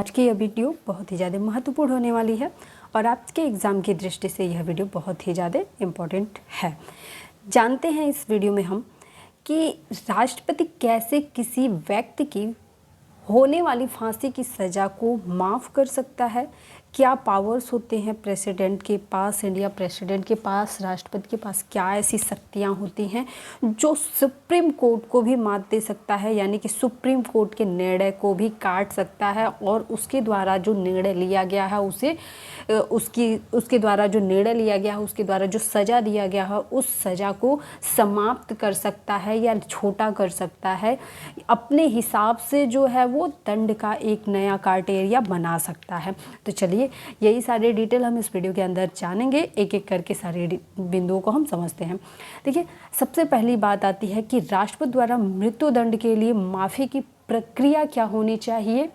आज की यह वीडियो बहुत ही ज़्यादा महत्वपूर्ण होने वाली है और आपके एग्ज़ाम की दृष्टि से यह वीडियो बहुत ही ज़्यादा इम्पोर्टेंट है। जानते हैं इस वीडियो में हम कि राष्ट्रपति कैसे किसी व्यक्ति की होने वाली फांसी की सज़ा को माफ़ कर सकता है, क्या पावर्स होते हैं प्रेसिडेंट के पास, इंडिया प्रेसिडेंट के पास, राष्ट्रपति के पास क्या ऐसी शक्तियाँ होती हैं जो सुप्रीम कोर्ट को भी मात दे सकता है, यानी कि सुप्रीम कोर्ट के निर्णय को भी काट सकता है और उसके द्वारा जो निर्णय लिया गया है उसके द्वारा जो निर्णय लिया गया है, उसके द्वारा जो सज़ा दिया गया है उस सज़ा को समाप्त कर सकता है या छोटा कर सकता है, अपने हिसाब से जो है वो दंड का एक नया क्राइटेरिया बना सकता है। तो चलिए यही सारे डिटेल हम इस वीडियो के अंदर जानेंगे, एक एक करके सारे बिंदुओं को हम समझते हैं। देखिए, सबसे पहली बात आती है कि राष्ट्रपति द्वारा मृत्यु दंड के लिए माफ़ी की प्रक्रिया क्या होनी चाहिए,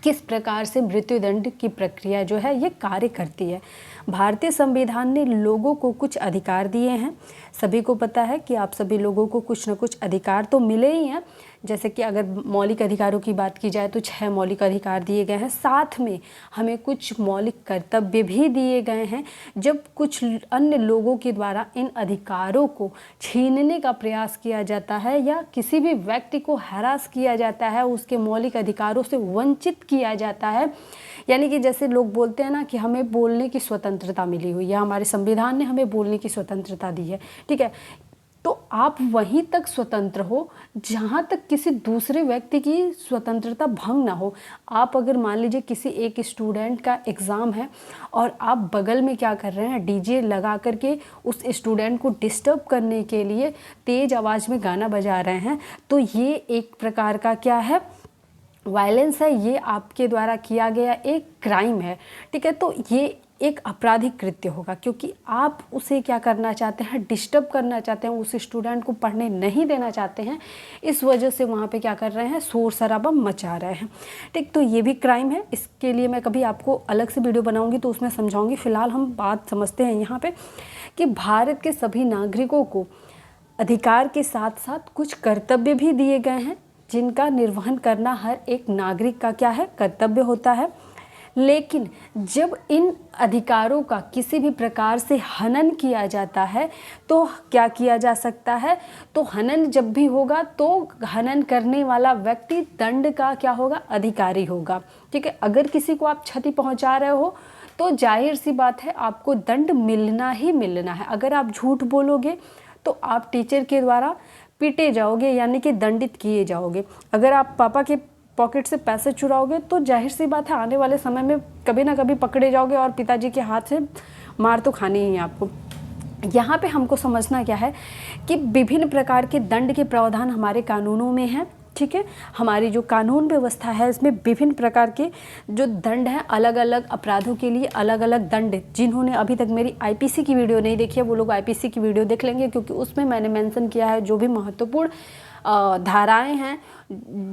किस प्रकार से मृत्यु दंड की प्रक्रिया जो है ये कार्य करती है। भारतीय संविधान ने लोगों को कुछ अधिकार दिए हैं। सभी को पता है कि आप सभी लोगों को कुछ न कुछ अधिकार तो मिले ही हैं। जैसे कि अगर मौलिक अधिकारों की बात की जाए तो 6 मौलिक अधिकार दिए गए हैं, साथ में हमें कुछ मौलिक कर्तव्य भी दिए गए हैं। जब कुछ अन्य लोगों के द्वारा इन अधिकारों को छीनने का प्रयास किया जाता है या किसी भी व्यक्ति को हरास किया जाता है, उसके मौलिक अधिकारों से वंचित किया जाता है, यानी कि जैसे लोग बोलते हैं ना कि हमें बोलने की स्वतंत्रता मिली हुई है, हमारे संविधान ने हमें बोलने की स्वतंत्रता दी है, ठीक है, तो आप वहीं तक स्वतंत्र हो जहाँ तक किसी दूसरे व्यक्ति की स्वतंत्रता भंग ना हो। आप अगर मान लीजिए किसी एक स्टूडेंट का एग्ज़ाम है और आप बगल में क्या कर रहे हैं, डीजे लगा करके उस स्टूडेंट को डिस्टर्ब करने के लिए तेज़ आवाज़ में गाना बजा रहे हैं, तो ये एक प्रकार का क्या है, वायलेंस है, ये आपके द्वारा किया गया एक क्राइम है, ठीक है। तो ये एक आपराधिक कृत्य होगा क्योंकि आप उसे क्या करना चाहते हैं, डिस्टर्ब करना चाहते हैं, उस स्टूडेंट को पढ़ने नहीं देना चाहते हैं, इस वजह से वहाँ पे क्या कर रहे हैं, शोर शराबा मचा रहे हैं, ठीक। तो ये भी क्राइम है। इसके लिए मैं कभी आपको अलग से वीडियो बनाऊंगी तो उसमें समझाऊंगी। फिलहाल हम बात समझते हैं यहाँ पे कि भारत के सभी नागरिकों को अधिकार के साथ साथ कुछ कर्तव्य भी दिए गए हैं जिनका निर्वहन करना हर एक नागरिक का क्या है, कर्तव्य होता है। लेकिन जब इन अधिकारों का किसी भी प्रकार से हनन किया जाता है तो क्या किया जा सकता है, तो हनन जब भी होगा तो हनन करने वाला व्यक्ति दंड का क्या होगा, अधिकारी होगा, ठीक है। अगर किसी को आप क्षति पहुंचा रहे हो तो जाहिर सी बात है आपको दंड मिलना ही मिलना है। अगर आप झूठ बोलोगे तो आप टीचर के द्वारा पीटे जाओगे, यानी कि दंडित किए जाओगे। अगर आप पापा के पॉकेट से पैसे चुराओगे तो जाहिर सी बात है आने वाले समय में कभी ना कभी पकड़े जाओगे और पिताजी के हाथ से मार तो खानी ही है आपको। यहाँ पे हमको समझना क्या है कि विभिन्न प्रकार के दंड के प्रावधान हमारे कानूनों में हैं, ठीक है। हमारी जो कानून व्यवस्था है इसमें विभिन्न प्रकार के जो दंड हैं, अलग अलग अपराधों के लिए अलग अलग दंड। जिन्होंने अभी तक मेरी आईपीसी की वीडियो नहीं देखी है वो लोग आईपीसी की वीडियो देख लेंगे, क्योंकि उसमें मैंने मेंशन किया है जो भी महत्वपूर्ण धाराएं हैं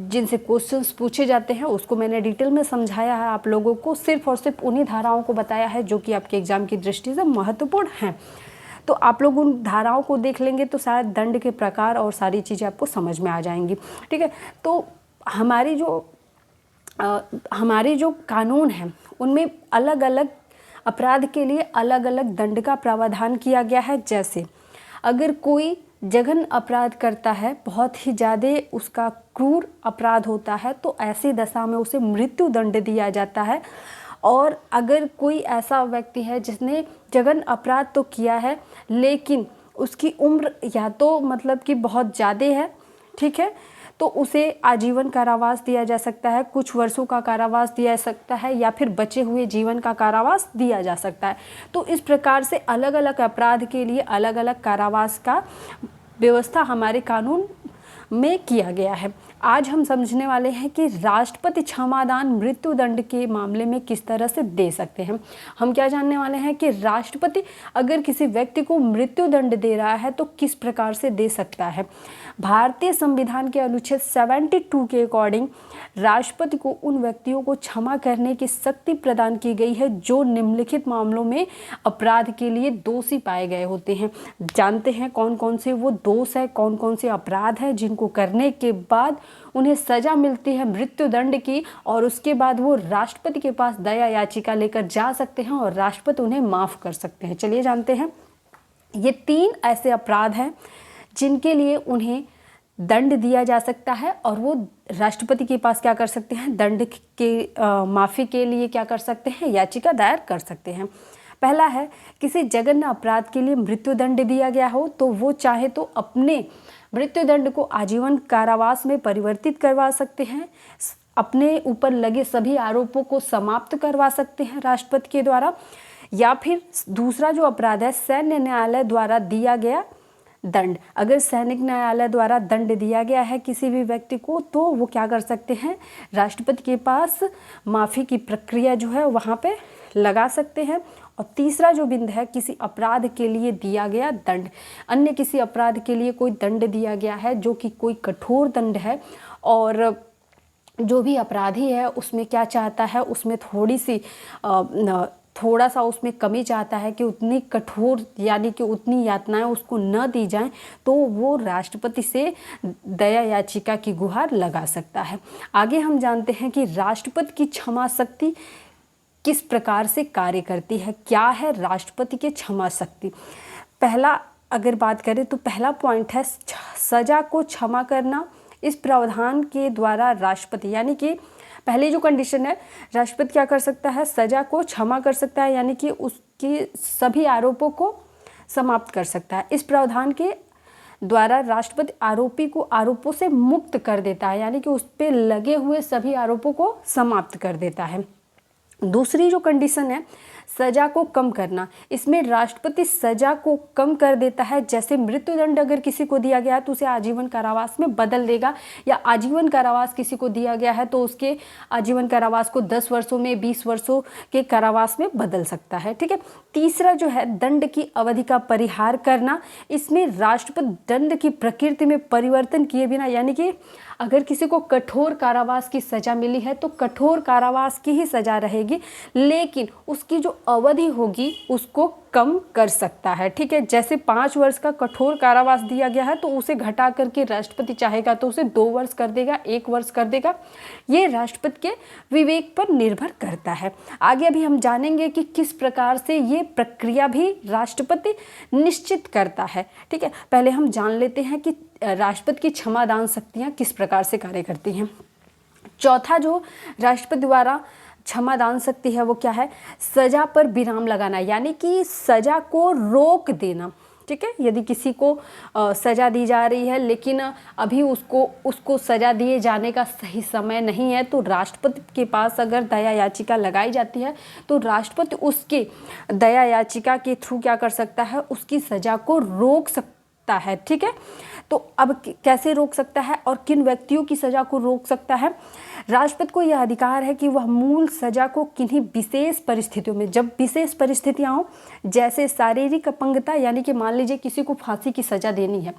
जिनसे क्वेश्चंस पूछे जाते हैं उसको मैंने डिटेल में समझाया है। आप लोगों को सिर्फ और सिर्फ उन्हीं धाराओं को बताया है जो कि आपके एग्जाम की दृष्टि से महत्वपूर्ण हैं। तो आप लोग उन धाराओं को देख लेंगे तो शायद दंड के प्रकार और सारी चीज़ें आपको समझ में आ जाएंगी, ठीक है। तो हमारी जो कानून है उनमें अलग अलग अपराध के लिए अलग अलग दंड का प्रावधान किया गया है। जैसे अगर कोई जघन्य अपराध करता है, बहुत ही ज़्यादा उसका क्रूर अपराध होता है, तो ऐसी दशा में उसे मृत्यु दंड दिया जाता है। और अगर कोई ऐसा व्यक्ति है जिसने जघन्य अपराध तो किया है लेकिन उसकी उम्र या तो मतलब कि बहुत ज़्यादा है, ठीक है, तो उसे आजीवन कारावास दिया जा सकता है, कुछ वर्षों का कारावास दिया जा सकता है, या फिर बचे हुए जीवन का कारावास दिया जा सकता है। तो इस प्रकार से अलग अलग अपराध के लिए अलग अलग कारावास का व्यवस्था हमारे कानून में किया गया है। आज हम समझने वाले हैं कि राष्ट्रपति क्षमादान मृत्यु दंड के मामले में किस तरह से दे सकते हैं। हम क्या जानने वाले हैं कि राष्ट्रपति अगर किसी व्यक्ति को मृत्यु दंड दे रहा है तो किस प्रकार से दे सकता है। भारतीय संविधान के अनुच्छेद 72 के अकॉर्डिंग राष्ट्रपति को उन व्यक्तियों को क्षमा करने की शक्ति प्रदान की गई है जो निम्नलिखित मामलों में अपराध के लिए दोषी पाए गए होते हैं। जानते हैं कौन कौन से वो दोष है, कौन कौन से अपराध है जिनको करने के बाद उन्हें सज़ा मिलती है मृत्युदंड की, और उसके बाद वो राष्ट्रपति के पास दया याचिका लेकर जा सकते हैं और राष्ट्रपति उन्हें माफ़ कर सकते हैं। चलिए जानते हैं, ये 3 ऐसे अपराध हैं जिनके लिए उन्हें दंड दिया जा सकता है और वो राष्ट्रपति के पास क्या कर सकते हैं, दंड के माफ़ी के लिए क्या कर सकते हैं, याचिका दायर कर सकते हैं। पहला है, किसी जघन्य अपराध के लिए मृत्युदंड दिया गया हो तो वो चाहे तो अपने मृत्युदंड को आजीवन कारावास में परिवर्तित करवा सकते हैं, अपने ऊपर लगे सभी आरोपों को समाप्त करवा सकते हैं राष्ट्रपति के द्वारा, या फिर दूसरा जो अपराध है, सैन्य न्यायालय द्वारा दिया गया दंड। अगर सैनिक न्यायालय द्वारा दंड दिया गया है किसी भी व्यक्ति को तो वो क्या कर सकते हैं, राष्ट्रपति के पास माफ़ी की प्रक्रिया जो है वहाँ पे लगा सकते हैं। और तीसरा जो बिंदु है, किसी अपराध के लिए दिया गया दंड, अन्य किसी अपराध के लिए कोई दंड दिया गया है जो कि कोई कठोर दंड है, और जो भी अपराधी है उसमें क्या चाहता है, उसमें थोड़ा सा उसमें कमी चाहता है कि उतनी कठोर यानी कि उतनी यातनाएं उसको न दी जाएं, तो वो राष्ट्रपति से दया याचिका की गुहार लगा सकता है। आगे हम जानते हैं कि राष्ट्रपति की क्षमा शक्ति किस प्रकार से कार्य करती है। क्या है राष्ट्रपति की क्षमा शक्ति? पहला अगर बात करें तो पहला पॉइंट है सजा को क्षमा करना। इस प्रावधान के द्वारा राष्ट्रपति, यानी कि पहली जो कंडीशन है, राष्ट्रपति क्या कर सकता है, सजा को क्षमा कर सकता है, यानी कि उसकी सभी आरोपों को समाप्त कर सकता है। इस प्रावधान के द्वारा राष्ट्रपति आरोपी को आरोपों से मुक्त कर देता है, यानी कि उस पर लगे हुए सभी आरोपों को समाप्त कर देता है। दूसरी जो कंडीशन है, सजा को कम करना। इसमें राष्ट्रपति सजा को कम कर देता है, जैसे मृत्युदंड अगर किसी को दिया गया है तो उसे आजीवन कारावास में बदल देगा, या आजीवन कारावास किसी को दिया गया है तो उसके आजीवन कारावास को 10 वर्षों में 20 वर्षों के कारावास में बदल सकता है। ठीक है। तीसरा जो है, दंड की अवधि का परिहार करना। इसमें राष्ट्रपति दंड की प्रकृति में परिवर्तन किए बिना, यानी कि अगर किसी को कठोर कारावास की सज़ा मिली है तो कठोर कारावास की ही सज़ा रहेगी, लेकिन उसकी जो अवधि होगी उसको कम कर सकता है। ठीक है। जैसे 5 वर्ष का कठोर कारावास दिया गया है तो उसे घटा करके राष्ट्रपति चाहेगा तो उसे 2 वर्ष कर देगा, 1 वर्ष कर देगा। ये राष्ट्रपति के विवेक पर निर्भर करता है। आगे अभी हम जानेंगे कि किस प्रकार से ये प्रक्रिया भी राष्ट्रपति निश्चित करता है। ठीक है। पहले हम जान लेते हैं कि राष्ट्रपति की क्षमादान शक्तियाँ किस प्रकार से कार्य करती हैं। चौथा जो राष्ट्रपति द्वारा क्षमादान शक्ति है वो क्या है, सजा पर विराम लगाना, यानी कि सजा को रोक देना। ठीक है। यदि किसी को सजा दी जा रही है लेकिन अभी उसको सजा दिए जाने का सही समय नहीं है, तो राष्ट्रपति के पास अगर दया याचिका लगाई जाती है तो राष्ट्रपति उसके दया याचिका के थ्रू क्या कर सकता है, उसकी सजा को रोक सकता है। ठीक है। तो अब कैसे रोक सकता है और किन व्यक्तियों की सजा को रोक सकता है? राष्ट्रपति को यह अधिकार है कि वह मूल सजा को किन्हीं विशेष परिस्थितियों में, जब विशेष परिस्थितियां हों, जैसे शारीरिक अपंगता, यानी कि मान लीजिए किसी को फांसी की सज़ा देनी है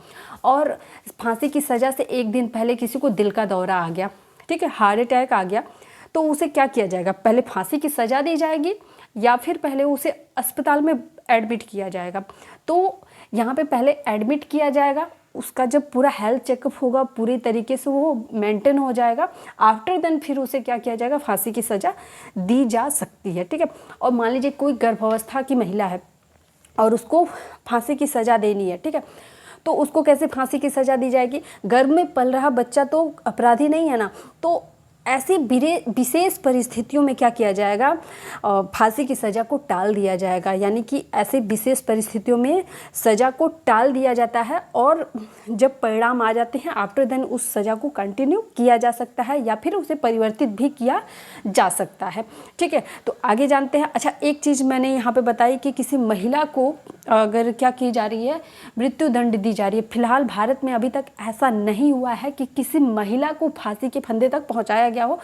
और फांसी की सज़ा से 1 दिन पहले किसी को दिल का दौरा आ गया, ठीक है, हार्ट अटैक आ गया, तो उसे क्या किया जाएगा, पहले फांसी की सज़ा दी जाएगी या फिर पहले उसे अस्पताल में एडमिट किया जाएगा? तो यहाँ पे पहले एडमिट किया जाएगा, उसका जब पूरा हेल्थ चेकअप होगा, पूरी तरीके से वो मेंटेन हो जाएगा, आफ्टर देन फिर उसे क्या किया जाएगा, फांसी की सज़ा दी जा सकती है। ठीक है। और मान लीजिए कोई गर्भावस्था की महिला है और उसको फांसी की सज़ा देनी है, ठीक है, तो उसको कैसे फांसी की सज़ा दी जाएगी? गर्भ में पल रहा बच्चा तो अपराधी नहीं है ना, तो ऐसी विशेष परिस्थितियों में क्या किया जाएगा, फांसी की सज़ा को टाल दिया जाएगा, यानी कि ऐसे विशेष परिस्थितियों में सज़ा को टाल दिया जाता है और जब परिणाम आ जाते हैं आफ्टर देन उस सज़ा को कंटिन्यू किया जा सकता है या फिर उसे परिवर्तित भी किया जा सकता है। ठीक है। तो आगे जानते हैं। अच्छा, एक चीज़ मैंने यहाँ पे बताई कि किसी महिला को अगर क्या की जा रही है, मृत्यु दंड दी जा रही है। फिलहाल भारत में अभी तक ऐसा नहीं हुआ है कि किसी महिला को फांसी के फंदे तक पहुँचाया गया हो।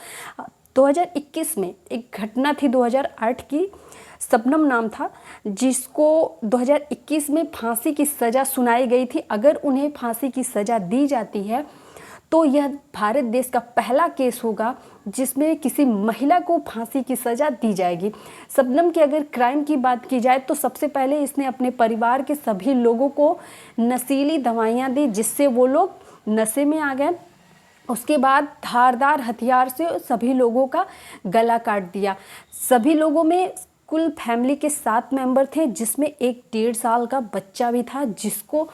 2021 में एक घटना थी, 2008 की, शबनम नाम था, जिसको 2021 में फांसी की सज़ा सुनाई गई थी। अगर उन्हें फांसी की सज़ा दी जाती है तो यह भारत देश का पहला केस होगा जिसमें किसी महिला को फांसी की सज़ा दी जाएगी। शबनम के अगर क्राइम की बात की जाए तो सबसे पहले इसने अपने परिवार के सभी लोगों को नशीली दवाइयाँ दी, जिससे वो लोग नशे में आ गए। उसके बाद धारदार हथियार से सभी लोगों का गला काट दिया। सभी लोगों में कुल फैमिली के 7 मेंबर थे, जिसमें एक 1.5 साल का बच्चा भी था, जिसको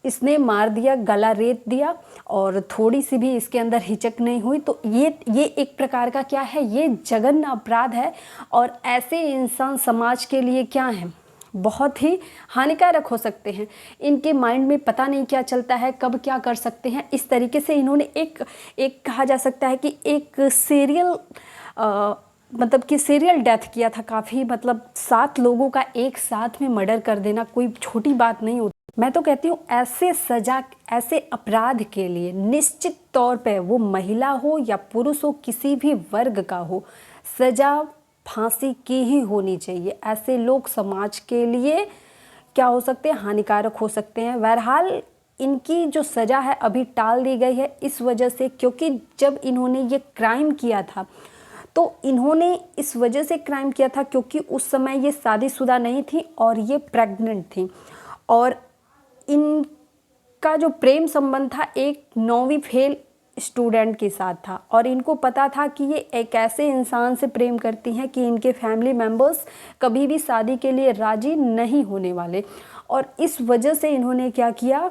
इसने मार दिया, गला रेत दिया, और थोड़ी सी भी इसके अंदर हिचक नहीं हुई। तो ये एक प्रकार का क्या है, ये जघन्य अपराध है। और ऐसे इंसान समाज के लिए क्या है, बहुत ही हानिकारक हो सकते हैं। इनके माइंड में पता नहीं क्या चलता है, कब क्या कर सकते हैं। इस तरीके से इन्होंने एक कहा जा सकता है कि एक सीरियल मतलब कि सीरियल डेथ किया था। काफ़ी मतलब 7 लोगों का एक साथ में मर्डर कर देना कोई छोटी बात नहीं होती। मैं तो कहती हूँ ऐसे सजा, ऐसे अपराध के लिए निश्चित तौर पे, वो महिला हो या पुरुष हो, किसी भी वर्ग का हो, सजा फांसी की ही होनी चाहिए। ऐसे लोग समाज के लिए क्या हो सकते हैं, हानिकारक हो सकते हैं। बहरहाल इनकी जो सज़ा है अभी टाल दी गई है इस वजह से, क्योंकि जब इन्होंने ये क्राइम किया था तो इन्होंने इस वजह से क्राइम किया था क्योंकि उस समय ये शादीशुदा नहीं थी और ये प्रेग्नेंट थी, और इनका जो प्रेम संबंध था एक 9वीं फेल स्टूडेंट के साथ था, और इनको पता था कि ये एक ऐसे इंसान से प्रेम करती हैं कि इनके फैमिली मेम्बर्स कभी भी शादी के लिए राजी नहीं होने वाले। और इस वजह से इन्होंने क्या किया,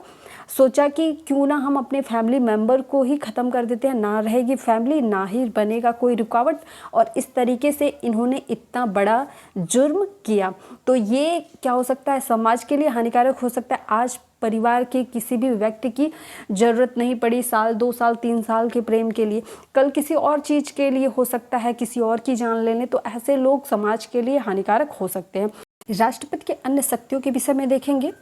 सोचा कि क्यों ना हम अपने फैमिली मेम्बर को ही ख़त्म कर देते हैं, ना रहेगी फैमिली, ना ही बनेगा कोई रुकावट। और इस तरीके से इन्होंने इतना बड़ा जुर्म किया। तो ये क्या हो सकता है, समाज के लिए हानिकारक हो सकता है। आज परिवार के किसी भी व्यक्ति की ज़रूरत नहीं पड़ी साल 2 साल 3 साल के प्रेम के लिए, कल किसी और चीज़ के लिए हो सकता है, किसी और की जान ले लें। तो ऐसे लोग समाज के लिए हानिकारक हो सकते हैं। राष्ट्रपति के अन्य शक्तियों के विषय में देखेंगे।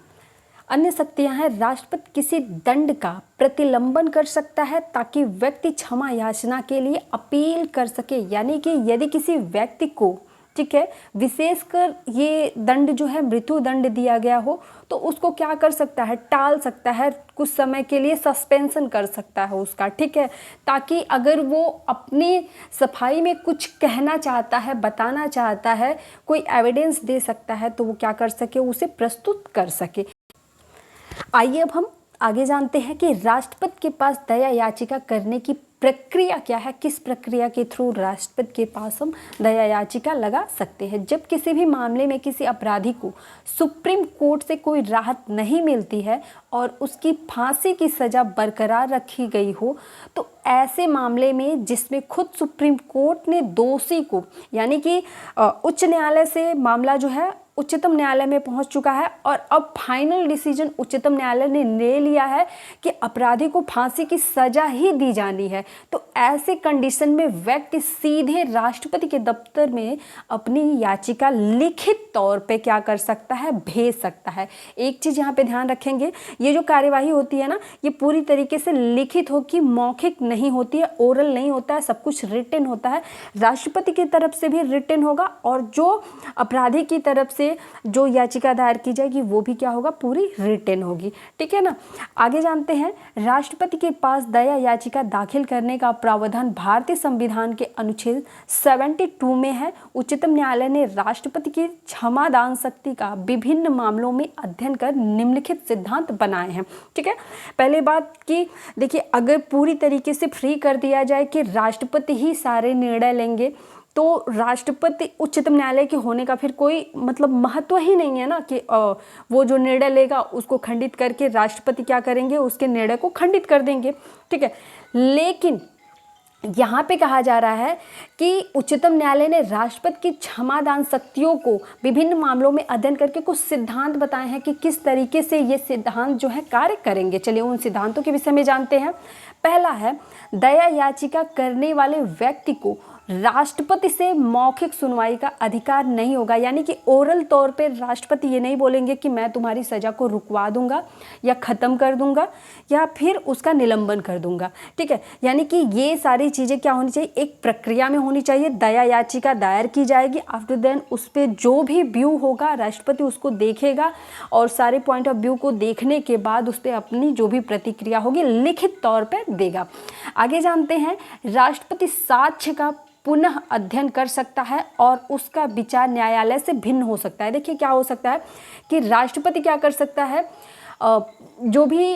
अन्य शक्तियां हैं, राष्ट्रपति किसी दंड का प्रतिलंबन कर सकता है ताकि व्यक्ति क्षमा याचना के लिए अपील कर सके। यानी कि यदि किसी व्यक्ति को, ठीक है, विशेषकर ये दंड जो है मृत्यु दंड दिया गया हो, तो उसको क्या कर सकता है, टाल सकता है, कुछ समय के लिए सस्पेंशन कर सकता है उसका, ठीक है, ताकि अगर वो अपनी सफाई में कुछ कहना चाहता है, बताना चाहता है, कोई एविडेंस दे सकता है, तो वो क्या कर सके, उसे प्रस्तुत कर सके। आइए अब हम आगे जानते हैं कि राष्ट्रपति के पास दया याचिका करने की प्रक्रिया क्या है, किस प्रक्रिया के थ्रू राष्ट्रपति के पास हम दया याचिका लगा सकते हैं। जब किसी भी मामले में किसी अपराधी को सुप्रीम कोर्ट से कोई राहत नहीं मिलती है और उसकी फांसी की सज़ा बरकरार रखी गई हो, तो ऐसे मामले में जिसमें खुद सुप्रीम कोर्ट ने दोषी को, यानी कि उच्च न्यायालय से मामला जो है उच्चतम न्यायालय में पहुंच चुका है और अब फाइनल डिसीजन उच्चतम न्यायालय ने ले लिया है कि अपराधी को फांसी की सजा ही दी जानी है, तो ऐसे कंडीशन में व्यक्ति सीधे राष्ट्रपति के दफ्तर में अपनी याचिका लिखित तौर पे क्या कर सकता है, भेज सकता है। एक चीज़ यहाँ पे ध्यान रखेंगे, ये जो कार्यवाही होती है ना, ये पूरी तरीके से लिखित हो कि मौखिक नहीं होती है, ओरल नहीं होता है, सब कुछ रिटन होता है। राष्ट्रपति की तरफ से भी रिटन होगा और जो अपराधी की तरफ से जो याचिका दायर की जाएगी वो भी क्या होगा, पूरी रिटन होगी, ठीक है ना। आगे जानते हैं, राष्ट्रपति के पास दया याचिका दाखिल करने का प्रावधान भारतीय संविधान के अनुच्छेद 72 में है। उच्चतम न्यायालय ने राष्ट्रपति की क्षमादान शक्ति का विभिन्न मामलों में अध्ययन कर निम्नलिखित सिद्धांत बनाए हैं, ठीक है। पहले बात कि देखिए, अगर पूरी तरीके से फ्री कर दिया जाए कि राष्ट्रपति ही सारे निर्णय लेंगे, तो राष्ट्रपति उच्चतम न्यायालय के होने का फिर कोई मतलब महत्व ही नहीं है ना, कि वो जो निर्णय लेगा उसको खंडित करके राष्ट्रपति क्या करेंगे, उसके निर्णय को खंडित कर देंगे, ठीक है। लेकिन यहाँ पे कहा जा रहा है कि उच्चतम न्यायालय ने राष्ट्रपति की क्षमादान शक्तियों को विभिन्न मामलों में अध्ययन करके कुछ सिद्धांत बताए हैं कि किस तरीके से ये सिद्धांत जो है कार्य करेंगे। चलिए उन सिद्धांतों के विषय में जानते हैं। पहला है, दया याचिका करने वाले व्यक्ति को राष्ट्रपति से मौखिक सुनवाई का अधिकार नहीं होगा। यानी कि ओरल तौर पे राष्ट्रपति ये नहीं बोलेंगे कि मैं तुम्हारी सज़ा को रुकवा दूंगा या ख़त्म कर दूंगा या फिर उसका निलंबन कर दूंगा, ठीक है। यानी कि ये सारी चीज़ें क्या होनी चाहिए, एक प्रक्रिया में होनी चाहिए। दया याचिका दायर की जाएगी, आफ्टर देन उस पर जो भी व्यू होगा राष्ट्रपति उसको देखेगा और सारे पॉइंट ऑफ व्यू को देखने के बाद उस पर अपनी जो भी प्रतिक्रिया होगी लिखित तौर पर देगा। आगे जानते हैं, राष्ट्रपति साक्ष्य का पुनः अध्ययन कर सकता है और उसका विचार न्यायालय से भिन्न हो सकता है। देखिए क्या हो सकता है कि राष्ट्रपति क्या कर सकता है, जो भी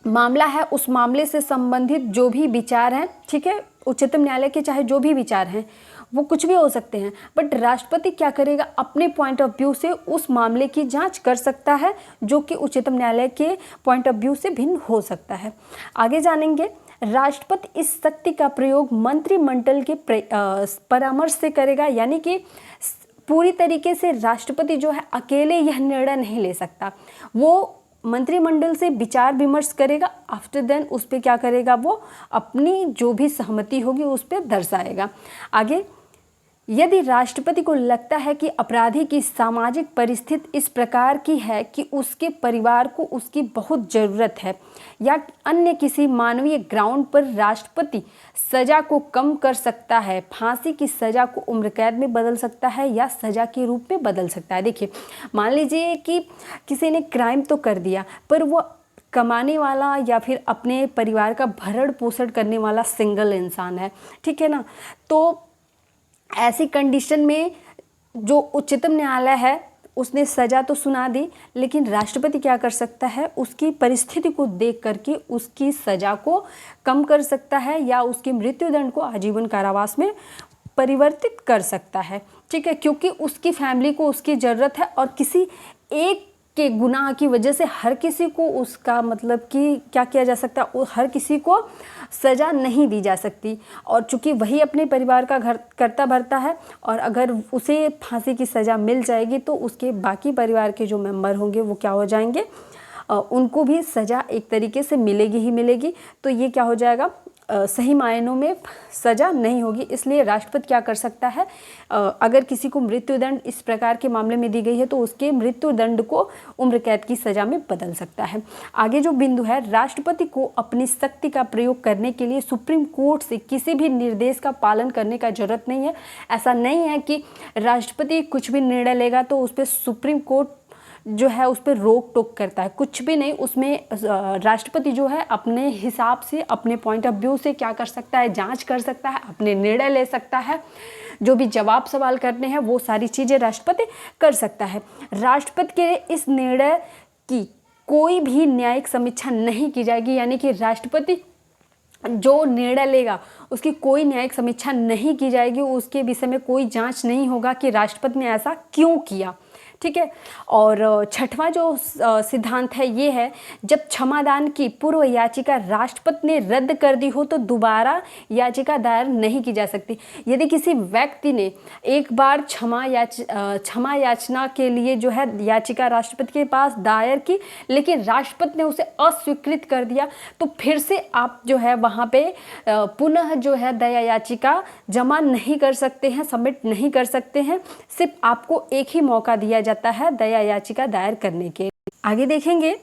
मामला है उस मामले से संबंधित जो भी विचार हैं, ठीक है, उच्चतम न्यायालय के चाहे जो भी विचार हैं वो कुछ भी हो सकते हैं, बट राष्ट्रपति क्या करेगा, अपने पॉइंट ऑफ व्यू से उस मामले की जांच कर सकता है जो कि उच्चतम न्यायालय के पॉइंट ऑफ व्यू से भिन्न हो सकता है। आगे जानेंगे, राष्ट्रपति इस शक्ति का प्रयोग मंत्रिमंडल के परामर्श से करेगा, यानी कि पूरी तरीके से राष्ट्रपति जो है अकेले यह निर्णय नहीं ले सकता, वो मंत्रिमंडल से विचार विमर्श करेगा। आफ्टर देन उस पर क्या करेगा, वो अपनी जो भी सहमति होगी उस पर दर्शाएगा। आगे, यदि राष्ट्रपति को लगता है कि अपराधी की सामाजिक परिस्थिति इस प्रकार की है कि उसके परिवार को उसकी बहुत ज़रूरत है या अन्य किसी मानवीय ग्राउंड पर राष्ट्रपति सज़ा को कम कर सकता है, फांसी की सज़ा को उम्र कैद में बदल सकता है या सज़ा के रूप में बदल सकता है। देखिए, मान लीजिए कि किसी ने क्राइम तो कर दिया पर वो कमाने वाला या फिर अपने परिवार का भरण पोषण करने वाला सिंगल इंसान है, ठीक है ना, तो ऐसी कंडीशन में जो उच्चतम न्यायालय है उसने सज़ा तो सुना दी, लेकिन राष्ट्रपति क्या कर सकता है, उसकी परिस्थिति को देख करके उसकी सज़ा को कम कर सकता है या उसके मृत्युदंड को आजीवन कारावास में परिवर्तित कर सकता है, ठीक है, क्योंकि उसकी फैमिली को उसकी ज़रूरत है और किसी एक के गुनाह की वजह से हर किसी को उसका मतलब कि क्या किया जा सकता है, हर किसी को सज़ा नहीं दी जा सकती। और चूंकि वही अपने परिवार का घर करता भरता है और अगर उसे फांसी की सज़ा मिल जाएगी तो उसके बाकी परिवार के जो मेंबर होंगे वो क्या हो जाएंगे, उनको भी सज़ा एक तरीके से मिलेगी ही मिलेगी। तो ये क्या हो जाएगा, सही मायनों में सज़ा नहीं होगी। इसलिए राष्ट्रपति क्या कर सकता है, अगर किसी को मृत्युदंड इस प्रकार के मामले में दी गई है तो उसके मृत्युदंड को उम्र कैद की सज़ा में बदल सकता है। आगे जो बिंदु है, राष्ट्रपति को अपनी शक्ति का प्रयोग करने के लिए सुप्रीम कोर्ट से किसी भी निर्देश का पालन करने का जरूरत नहीं है। ऐसा नहीं है कि राष्ट्रपति कुछ भी निर्णय लेगा तो उस पर सुप्रीम कोर्ट जो है उस पर रोक टोक करता है, कुछ भी नहीं। उसमें राष्ट्रपति जो है अपने हिसाब से, अपने पॉइंट ऑफ व्यू से क्या कर सकता है, जांच कर सकता है, अपने निर्णय ले सकता है, जो भी जवाब सवाल करने हैं वो सारी चीज़ें राष्ट्रपति कर सकता है। राष्ट्रपति के इस निर्णय की कोई भी न्यायिक समीक्षा नहीं की जाएगी, यानी कि राष्ट्रपति जो निर्णय लेगा उसकी कोई न्यायिक समीक्षा नहीं की जाएगी, उसके विषय में कोई जांच नहीं होगा कि राष्ट्रपति ने ऐसा क्यों किया, ठीक है। और छठवां जो सिद्धांत है ये है, जब क्षमादान की पूर्व याचिका राष्ट्रपति ने रद्द कर दी हो तो दोबारा याचिका दायर नहीं की जा सकती। यदि किसी व्यक्ति ने एक बार क्षमा याचना के लिए जो है याचिका राष्ट्रपति के पास दायर की, लेकिन राष्ट्रपति ने उसे अस्वीकृत कर दिया, तो फिर से आप जो है वहाँ पे पुनः जो है दया याचिका जमा नहीं कर सकते हैं, सबमिट नहीं कर सकते हैं। सिर्फ आपको एक ही मौका दिया जाता है दया याचिका दायर करने के। आगे देखेंगे,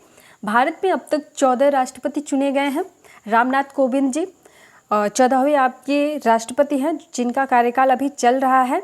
भारत में अब तक 14 राष्ट्रपति चुने गए हैं। रामनाथ कोविंद जी 14वें आपके राष्ट्रपति हैं जिनका कार्यकाल अभी चल रहा है।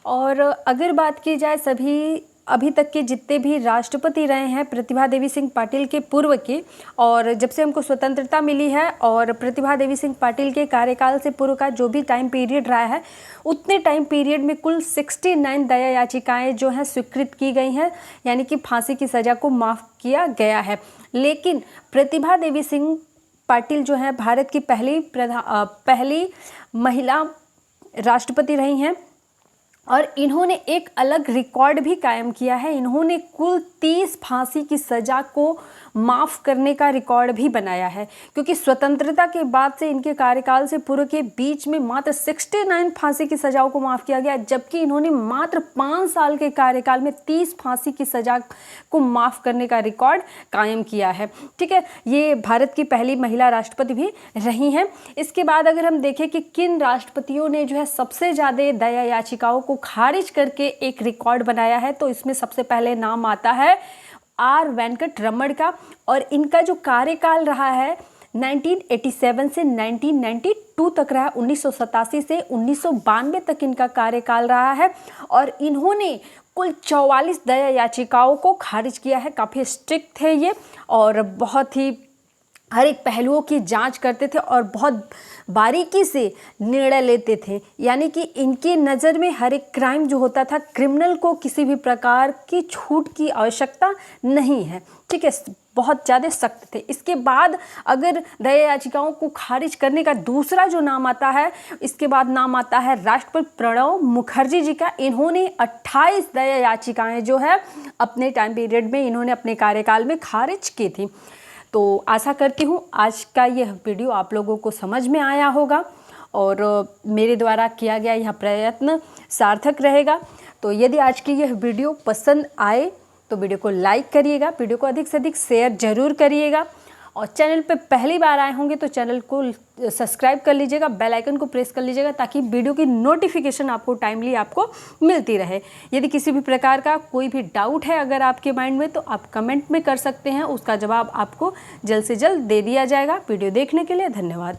और अगर बात की जाए सभी अभी तक के जितने भी राष्ट्रपति रहे हैं, प्रतिभा देवी सिंह पाटिल के पूर्व के, और जब से हमको स्वतंत्रता मिली है और प्रतिभा देवी सिंह पाटिल के कार्यकाल से पूर्व का जो भी टाइम पीरियड रहा है, उतने टाइम पीरियड में कुल 69 दया याचिकाएं जो हैं स्वीकृत की गई हैं, यानी कि फांसी की सज़ा को माफ़ किया गया है। लेकिन प्रतिभा देवी सिंह पाटिल जो है भारत की पहली महिला राष्ट्रपति रही हैं और इन्होंने एक अलग रिकॉर्ड भी कायम किया है। इन्होंने कुल 30 फांसी की सज़ा को माफ़ करने का रिकॉर्ड भी बनाया है, क्योंकि स्वतंत्रता के बाद से इनके कार्यकाल से पूर्व के बीच में मात्र 69 फांसी की सज़ाओं को माफ़ किया गया, जबकि इन्होंने मात्र 5 साल के कार्यकाल में 30 फांसी की सज़ा को माफ़ करने का रिकॉर्ड कायम किया है, ठीक है। ये भारत की पहली महिला राष्ट्रपति भी रही हैं। इसके बाद अगर हम देखें कि किन राष्ट्रपतियों ने जो है सबसे ज़्यादा दया याचिकाओं को खारिज करके एक रिकॉर्ड बनाया है, तो इसमें सबसे पहले नाम आता है आर वेंकट रमण का, और इनका जो कार्यकाल रहा है 1987 से 1992 तक रहा, 1987 से 1992 तक इनका कार्यकाल रहा है और इन्होंने कुल 44 दया याचिकाओं को खारिज किया है। काफ़ी स्ट्रिक्ट थे ये और बहुत ही हर एक पहलुओं की जांच करते थे और बहुत बारीकी से निर्णय लेते थे। यानी कि इनकी नज़र में हर एक क्राइम जो होता था, क्रिमिनल को किसी भी प्रकार की छूट की आवश्यकता नहीं है, ठीक है, बहुत ज़्यादा सख्त थे। इसके बाद अगर दया याचिकाओं को खारिज करने का दूसरा जो नाम आता है, इसके बाद नाम आता है राष्ट्रपति प्रणब मुखर्जी जी का। इन्होंने 28 दया याचिकाएँ जो है अपने टाइम पीरियड में इन्होंने अपने कार्यकाल में खारिज की थी। तो आशा करती हूँ आज का यह वीडियो आप लोगों को समझ में आया होगा और मेरे द्वारा किया गया यह प्रयत्न सार्थक रहेगा। तो यदि आज की यह वीडियो पसंद आए तो वीडियो को लाइक करिएगा, वीडियो को अधिक से अधिक शेयर जरूर करिएगा और चैनल पे पहली बार आए होंगे तो चैनल को सब्सक्राइब कर लीजिएगा, बेल आइकन को प्रेस कर लीजिएगा ताकि वीडियो की नोटिफिकेशन आपको टाइमली आपको मिलती रहे। यदि किसी भी प्रकार का कोई भी डाउट है अगर आपके माइंड में तो आप कमेंट में कर सकते हैं, उसका जवाब आपको जल्द से जल्द दे दिया जाएगा। वीडियो देखने के लिए धन्यवाद।